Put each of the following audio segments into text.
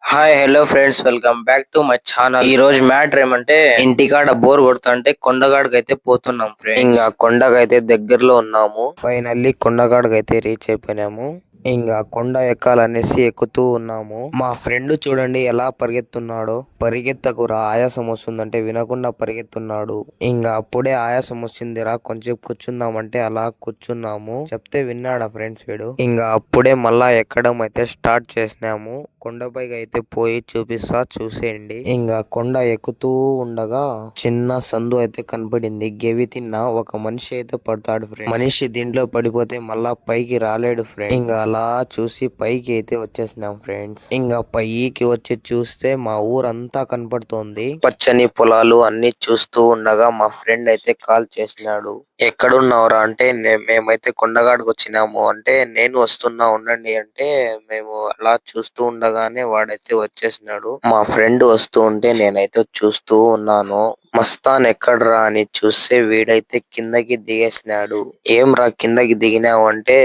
Hi hello friends, welcome back to my channel. ఈ రోజు matter ఏమంటే, ఇంటికాడ బోర్ కొడుతుంటే కొండగాడికి అయితే పోతున్నాం ఫ్రెండ్స్. ఇంకా కొండకైతే దగ్గరలో ఉన్నాము. ఫైనల్లీ కొండగాడికి అయితే రీచ్ అయిపోయినాము. ఇంకా కొండ ఎక్కాలనేసి ఎక్కుతూ ఉన్నాము. మా ఫ్రెండ్ చూడండి ఎలా పరిగెత్తున్నాడో. పరిగెత్తకురా ఆయాసం వస్తుందంటే వినకుండా పరిగెత్తున్నాడు. ఇంకా అప్పుడే ఆయాసం వచ్చిందిరా కొంచెం కూర్చుందామంటే అలా కూర్చున్నాము. చెప్తే విన్నాడా ఫ్రెండ్స్ వీడు. ఇంకా అప్పుడే మళ్ళా ఎక్కడం అయితే స్టార్ట్ చేసినాము. కొండపైకి అయితే పోయి చూపిస్తా, చూసేయండి. ఇంకా కొండ ఎక్కుతూ ఉండగా చిన్న సందు అయితే కనపడింది. గెవి తిన్న ఒక మనిషి అయితే పడతాడు ఫ్రెండ్. మనిషి దీంట్లో పడిపోతే మళ్ళా పైకి రాలేడు ఫ్రెండ్. ఇంకా అలా చూసి పైకి అయితే వచ్చేసినాం ఫ్రెండ్స్. ఇంకా పైకి వచ్చి చూస్తే మా ఊరంతా కనపడుతోంది. పచ్చని పొలాలు అన్ని చూస్తూ ఉండగా మా ఫ్రెండ్ అయితే కాల్ చేసినాడు. ఎక్కడున్నావురా అంటే, మేమైతే కొండగాడికి వచ్చినాము అంటే, నేను వస్తున్నా ఉండండి అంటే, మేము అలా చూస్తూ ఉండగానే వాడైతే వచ్చేసినాడు. మా ఫ్రెండ్ వస్తూ ఉంటే నేనైతే చూస్తూ ఉన్నాను. మస్తాన్ ఎక్కడ్రా అని చూస్తే వీడైతే కిందకి దిగేసినాడు. ఏం రా కిందకి దిగినావు అంటే,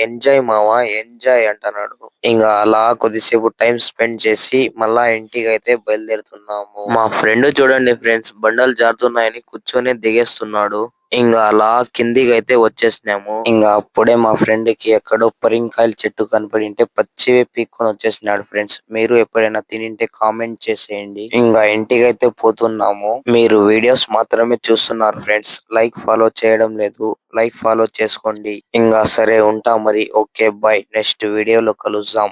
ఎంజాయ్ మావా ఎంజాయ్ అంటున్నాడు. ఇంకా అలా కొద్దిసేపు టైం స్పెండ్ చేసి మళ్ళా ఇంటికి అయితే బయలుదేరుతున్నాము. మా ఫ్రెండ్ చూడండి ఫ్రెండ్స్, బండలు జారుతున్నాయని కూర్చొని దిగేస్తున్నాడు. ఇంకా అలా కిందికి అయితే వచ్చేసినాము. ఇంకా అప్పుడే మా ఫ్రెండ్ కి ఎక్కడో పరింకాయల చెట్టు కనపడింటే పచ్చివే పీక్కొని వచ్చేసినాడు ఫ్రెండ్స్. మీరు ఎప్పుడైనా తినింటే కామెంట్ చేసేయండి. ఇంకా ఇంటికి అయితే పోతున్నాము. మీరు వీడియోస్ మాత్రమే చూస్తున్నారు ఫ్రెండ్స్, లైక్ ఫాలో చేయడం లేదు. లైక్ ఫాలో చేసుకోండి. ఇంకా సరే ఉంటా మరి. ఓకే బాయ్, నెక్స్ట్ వీడియోలో కలుద్దాం.